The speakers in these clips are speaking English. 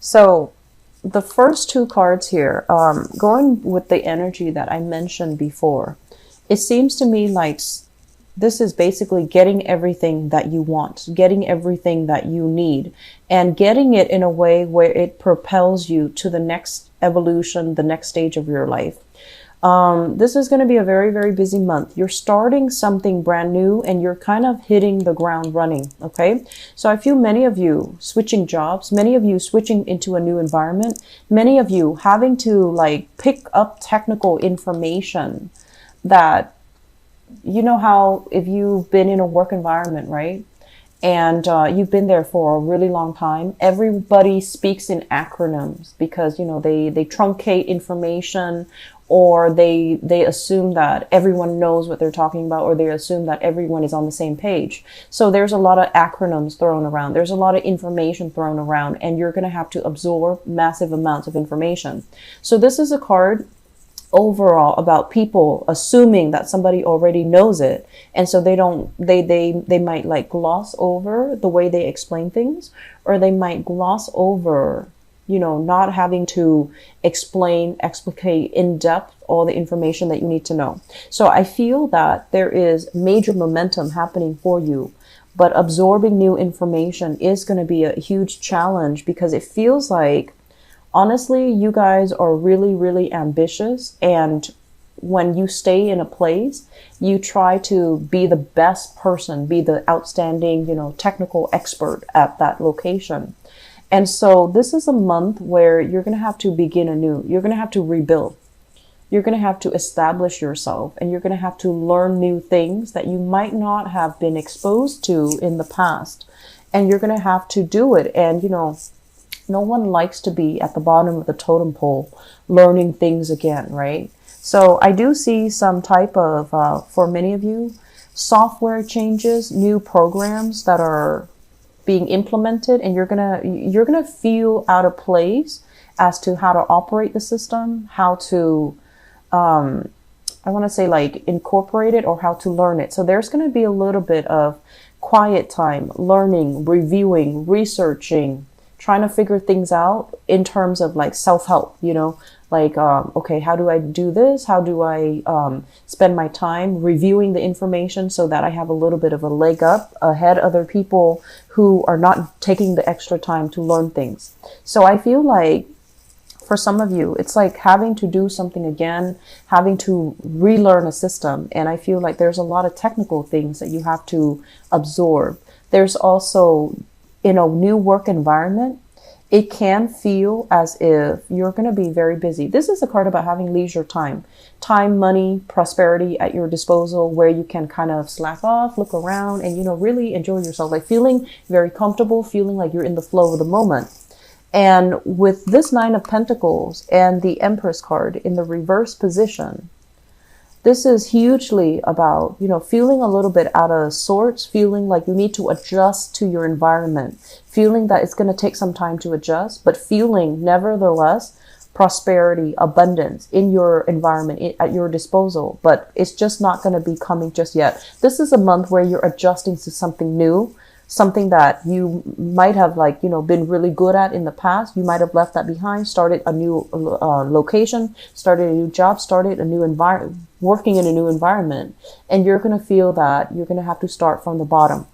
So the first two cards here, going with the energy that I mentioned before, it seems to me like this is basically getting everything that you want, getting everything that you need, and getting it in a way where it propels you to the next evolution, the next stage of your life. This is going to be a very, very busy month. You're starting something brand new and you're kind of hitting the ground running. Okay. So I feel many of you switching jobs, many of you switching into a new environment, many of you having to like pick up technical information that, you know, how if you've been in a work environment, right? And you've been there for a really long time. Everybody speaks in acronyms because, you know, they truncate information, or they assume that everyone knows what they're talking about, or they assume that everyone is on the same page. So there's a lot of acronyms thrown around. There's a lot of information thrown around, and you're going to have to absorb massive amounts of information. So this is a card overall about people assuming that somebody already knows it, and so they might like gloss over the way they explain things, or they might gloss over, you know, not having to explicate in depth all the information that you need to know. So I feel that there is major momentum happening for you, but absorbing new information is going to be a huge challenge, because it feels like, honestly, you guys are really, really ambitious. And when you stay in a place, you try to be the best person, be the outstanding, you know, technical expert at that location. And so this is a month where you're going to have to begin anew. You're going to have to rebuild. You're going to have to establish yourself, and you're going to have to learn new things that you might not have been exposed to in the past. And you're going to have to do it. And, you know, no one likes to be at the bottom of the totem pole learning things again, right? So I do see some type of, for many of you, software changes, new programs that are being implemented, and you're gonna feel out of place as to how to operate the system, how to, I want to say like incorporate it, or how to learn it. So there's going to be a little bit of quiet time, learning, reviewing, researching, trying to figure things out in terms of like self-help, you know, like, okay, how do I do this? How do I spend my time reviewing the information so that I have a little bit of a leg up ahead of other people who are not taking the extra time to learn things. So I feel like for some of you, it's like having to do something again, having to relearn a system. And I feel like there's a lot of technical things that you have to absorb. There's also, in a new work environment, it can feel as if you're going to be very busy. This is a card about having leisure time, money, prosperity at your disposal, where you can kind of slack off, look around, and, you know, really enjoy yourself, like feeling very comfortable, feeling like you're in the flow of the moment. And with this Nine of Pentacles and the Empress card in the reverse position, this is hugely about, you know, feeling a little bit out of sorts, feeling like you need to adjust to your environment, feeling that it's going to take some time to adjust, but feeling nevertheless prosperity, abundance in your environment at your disposal. But it's just not going to be coming just yet. This is a month where you're adjusting to something new, something that you might have, like, you know, been really good at in the past. You might have left that behind, started a new location, started a new job, started a new environment, working in a new environment. And you're going to feel that you're going to have to start from the bottom.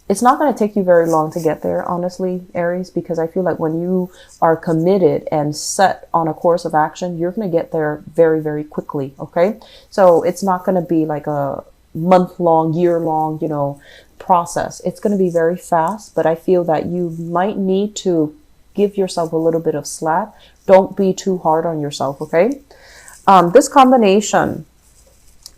It's not going to take you very long to get there, honestly, Aries, because I feel like when you are committed and set on a course of action, you're going to get there very, very quickly. Okay. So it's not going to be like a month-long, year-long, you know, process. It's going to be very fast, but I feel that you might need to give yourself a little bit of slack. Don't be too hard on yourself, okay? This combination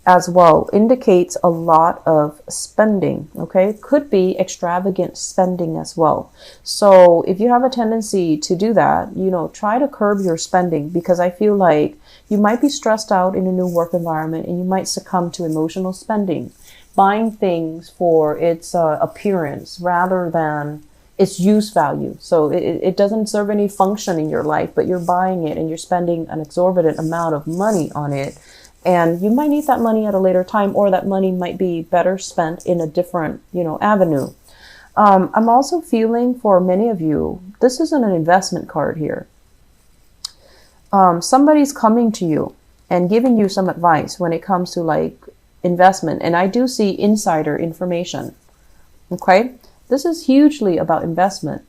as well indicates a lot of spending, okay? Could be extravagant spending as well. So if you have a tendency to do that, you know, try to curb your spending, because I feel like you might be stressed out in a new work environment and you might succumb to emotional spending, buying things for its appearance rather than its use value. So it doesn't serve any function in your life, but you're buying it and you're spending an exorbitant amount of money on it. And you might need that money at a later time, or that money might be better spent in a different, you know, avenue. I'm also feeling for many of you, this isn't an investment card here. Somebody's coming to you and giving you some advice when it comes to like investment. And I do see insider information. Okay. This is hugely about investment,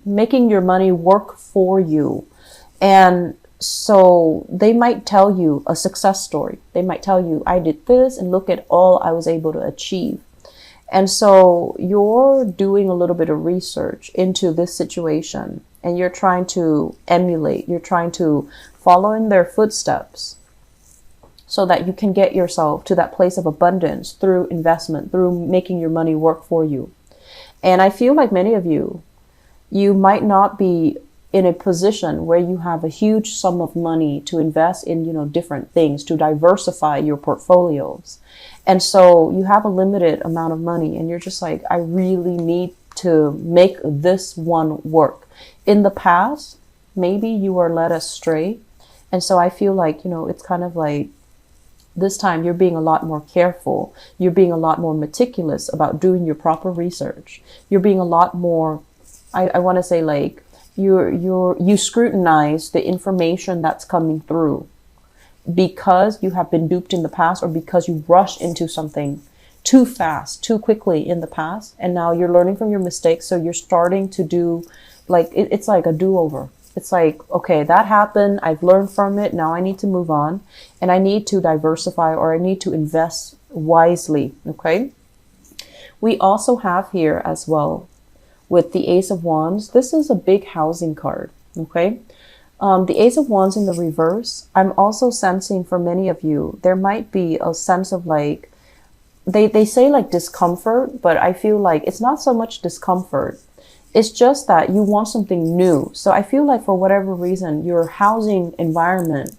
making your money work for you. And so they might tell you a success story. They might tell you, I did this and look at all I was able to achieve. And so you're doing a little bit of research into this situation and you're trying to emulate, you're trying to follow in their footsteps so that you can get yourself to that place of abundance through investment, through making your money work for you. And I feel like many of you, you might not be in a position where you have a huge sum of money to invest in, different things, to diversify your portfolios. And so you have a limited amount of money and you're just like, I really need to make this one work. In the past, maybe you were led astray. And so I feel like, it's kind of like this time you're being a lot more careful. You're being a lot more meticulous about doing your proper research. You're being a lot more, I want to say like, you scrutinize the information that's coming through because you have been duped in the past or because you rushed into something too fast, too quickly in the past. And now you're learning from your mistakes. So you're starting to do like, it's like a do-over. It's like, okay, that happened. I've learned from it. Now I need to move on and I need to diversify or I need to invest wisely. Okay. We also have here as well with the Ace of Wands. This is a big housing card. Okay. The Ace of Wands in the reverse, I'm also sensing for many of you, there might be a sense of like, they say like discomfort, but I feel like it's not so much discomfort. It's just that you want something new. So I feel like for whatever reason, your housing environment,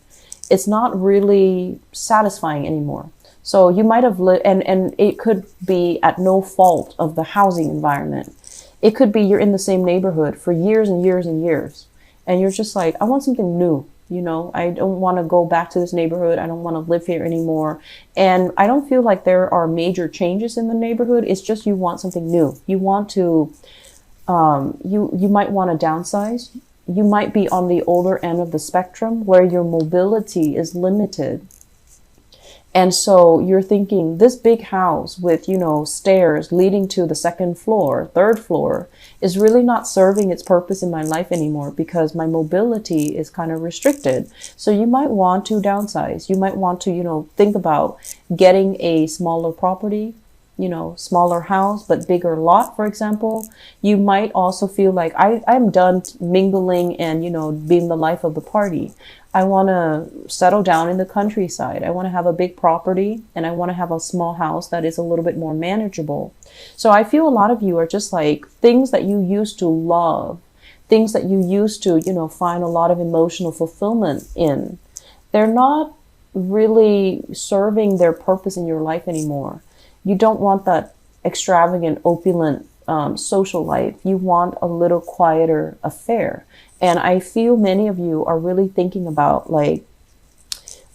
it's not really satisfying anymore. So you might have lived, and it could be at no fault of the housing environment. It could be you're in the same neighborhood for years and years and years. And you're just like, I want something new. I don't want to go back to this neighborhood. I don't want to live here anymore. And I don't feel like there are major changes in the neighborhood. It's just you want something new. You want to, you might want to downsize. You might be on the older end of the spectrum where your mobility is limited. And so you're thinking this big house with, stairs leading to the second floor, third floor is really not serving its purpose in my life anymore because my mobility is kind of restricted. So you might want to downsize. You might want to, think about getting a smaller property, smaller house, but bigger lot, for example. You might also feel like I'm done mingling and, being the life of the party. I want to settle down in the countryside. I want to have a big property and I want to have a small house that is a little bit more manageable. So I feel a lot of you are just like things that you used to love, things that you used to, find a lot of emotional fulfillment in. They're not really serving their purpose in your life anymore. You don't want that extravagant, opulent social life. You want a little quieter affair. And I feel many of you are really thinking about like,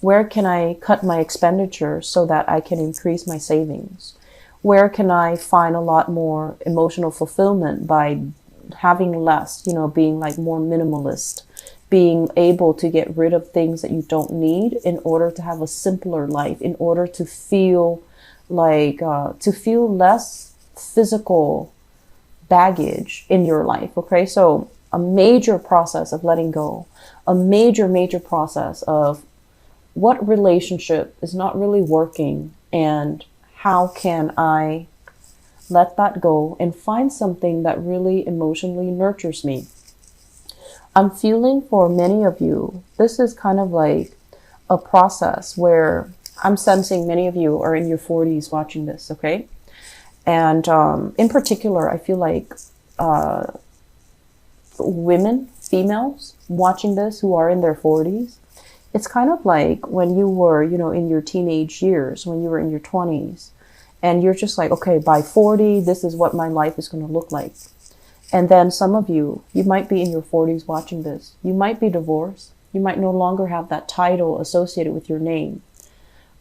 where can I cut my expenditure so that I can increase my savings? Where can I find a lot more emotional fulfillment by having less, being like more minimalist, being able to get rid of things that you don't need in order to have a simpler life, in order to feel like, to feel less physical baggage in your life. Okay. So a major process of letting go, a major process of what relationship is not really working and how can I let that go and find something that really emotionally nurtures me. I'm feeling for many of you, this is kind of like a process where I'm sensing many of you are in your 40s watching this. Okay. And in particular, I feel like women, females watching this who are in their 40s, it's kind of like when you were, in your teenage years, when you were in your 20s, and you're just like, okay, by 40, this is what my life is going to look like. And then some of you might be in your 40s watching this. You might be divorced. You might no longer have that title associated with your name.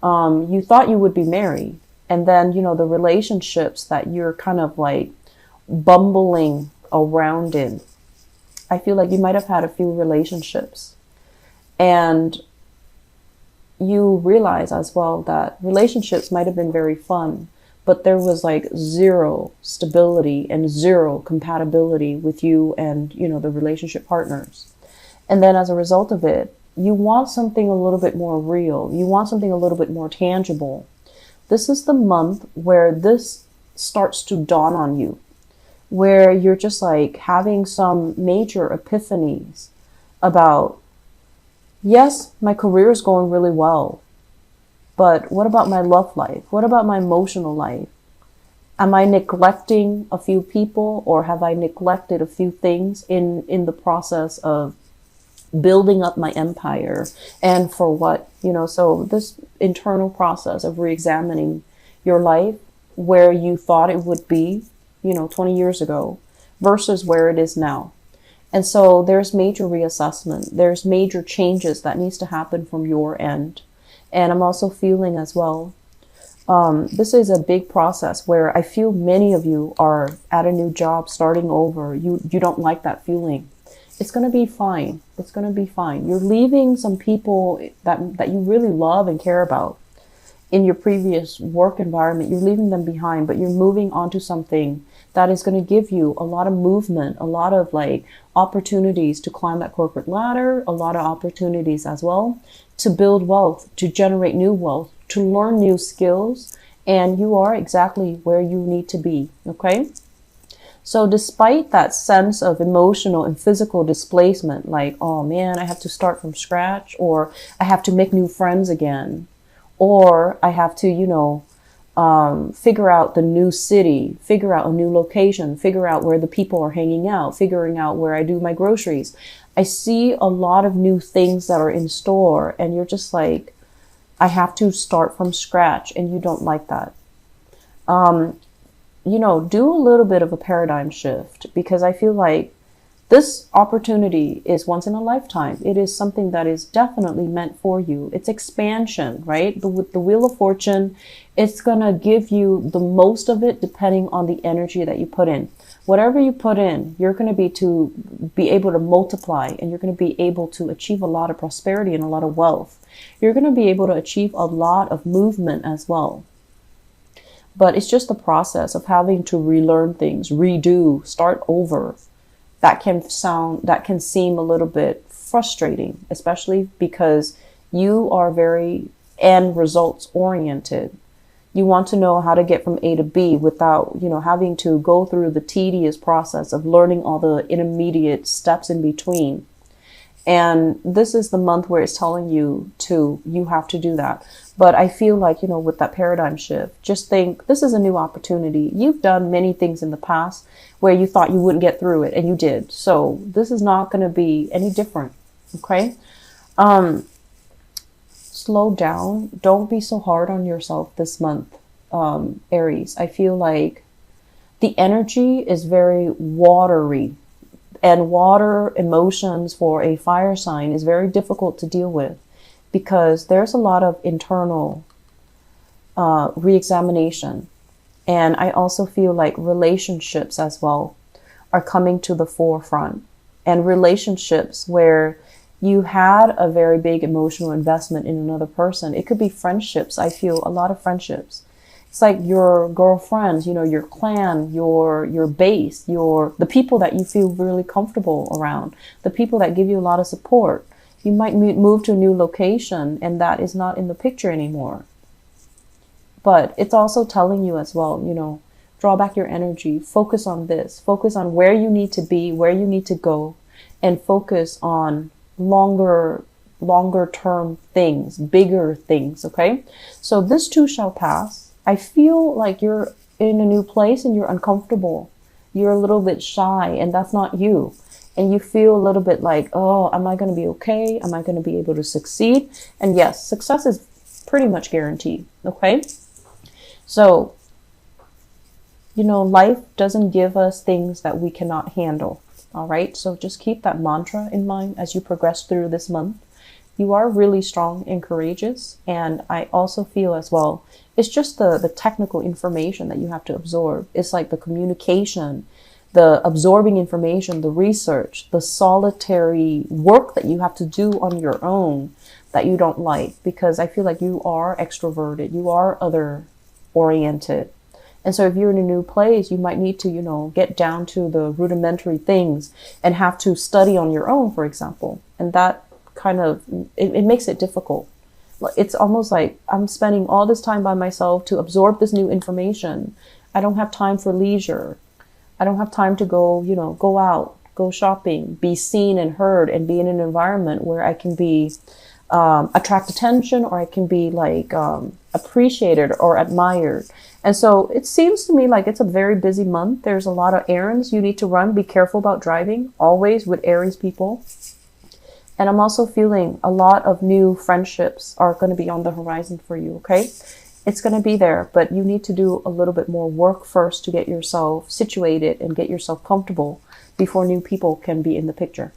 You thought you would be married. And then, the relationships that you're kind of like bumbling around in. I feel like you might have had a few relationships, and you realize as well that relationships might have been very fun, but there was like zero stability and zero compatibility with you and, the relationship partners. And then as a result of it, you want something a little bit more real. You want something a little bit more tangible. This is the month where this starts to dawn on you, where you're just like having some major epiphanies about, yes, my career is going really well, but what about my love life? What about my emotional life? Am I neglecting a few people, or have I neglected a few things in the process of building up my empire? And for what? So this internal process of re-examining your life, where you thought it would be, 20 years ago versus where it is now. And so there's major reassessment. There's major changes that needs to happen from your end. And I'm also feeling as well, this is a big process where I feel many of you are at a new job, starting over. You don't like that feeling. It's going to be fine. It's going to be fine. You're leaving some people that you really love and care about in your previous work environment. You're leaving them behind, but you're moving on to something that is going to give you a lot of movement, a lot of like opportunities to climb that corporate ladder, a lot of opportunities as well to build wealth, to generate new wealth, to learn new skills, and you are exactly where you need to be, okay? So despite that sense of emotional and physical displacement, like, oh man, I have to start from scratch, or I have to make new friends again, or I have to, figure out the new city, figure out a new location, figure out where the people are hanging out, figuring out where I do my groceries. I see a lot of new things that are in store, and you're just like, I have to start from scratch, and you don't like that. Do a little bit of a paradigm shift, because I feel like this opportunity is once in a lifetime. It is something that is definitely meant for you. It's expansion, right? With the Wheel of Fortune, it's going to give you the most of it depending on the energy that you put in. Whatever you put in, you're going to be able to multiply, and you're going to be able to achieve a lot of prosperity and a lot of wealth. You're going to be able to achieve a lot of movement as well. But it's just the process of having to relearn things, redo, start over. That can seem a little bit frustrating, especially because you are very end results oriented. You want to know how to get from A to B without, having to go through the tedious process of learning all the intermediate steps in between. And this is the month where it's telling you have to do that. But I feel like, with that paradigm shift, just think this is a new opportunity. You've done many things in the past where you thought you wouldn't get through it, and you did. So this is not going to be any different. Okay. Slow down. Don't be so hard on yourself this month, Aries. I feel like the energy is very watery. And water emotions for a fire sign is very difficult to deal with, because there's a lot of internal re-examination. And I also feel like relationships as well are coming to the forefront. And relationships where you had a very big emotional investment in another person. It could be friendships. I feel a lot of friendships. It's like your girlfriends, your clan, your base, the people that you feel really comfortable around, the people that give you a lot of support. You might move to a new location, and that is not in the picture anymore. But it's also telling you as well, draw back your energy, focus on this, focus on where you need to be, where you need to go, and focus on longer term things, bigger things. Okay. So this too shall pass. I feel like you're in a new place and you're uncomfortable. You're a little bit shy, and that's not you. And you feel a little bit like, oh, am I going to be okay? Am I going to be able to succeed? And yes, success is pretty much guaranteed. Okay. So, life doesn't give us things that we cannot handle. All right. So just keep that mantra in mind as you progress through this month. You are really strong and courageous. And I also feel as well, it's just the technical information that you have to absorb. It's like the communication the absorbing information, the research, the solitary work that you have to do on your own that you don't like, because I feel like you are extroverted, you are other oriented. And so if you're in a new place, you might need to, you know, get down to the rudimentary things and have to study on your own, for example. And that kind of, it makes it difficult. It's almost like I'm spending all this time by myself to absorb this new information. I don't have time for leisure. I don't have time to go, you know, go out, go shopping, be seen and heard, and be in an environment where I can be, attract attention, or I can be like, appreciated or admired. And so it seems to me like it's a very busy month. There's a lot of errands you need to run. Be careful about driving, always with Aries people. And I'm also feeling a lot of new friendships are going to be on the horizon for you, okay? It's going to be there, but you need to do a little bit more work first to get yourself situated and get yourself comfortable before new people can be in the picture.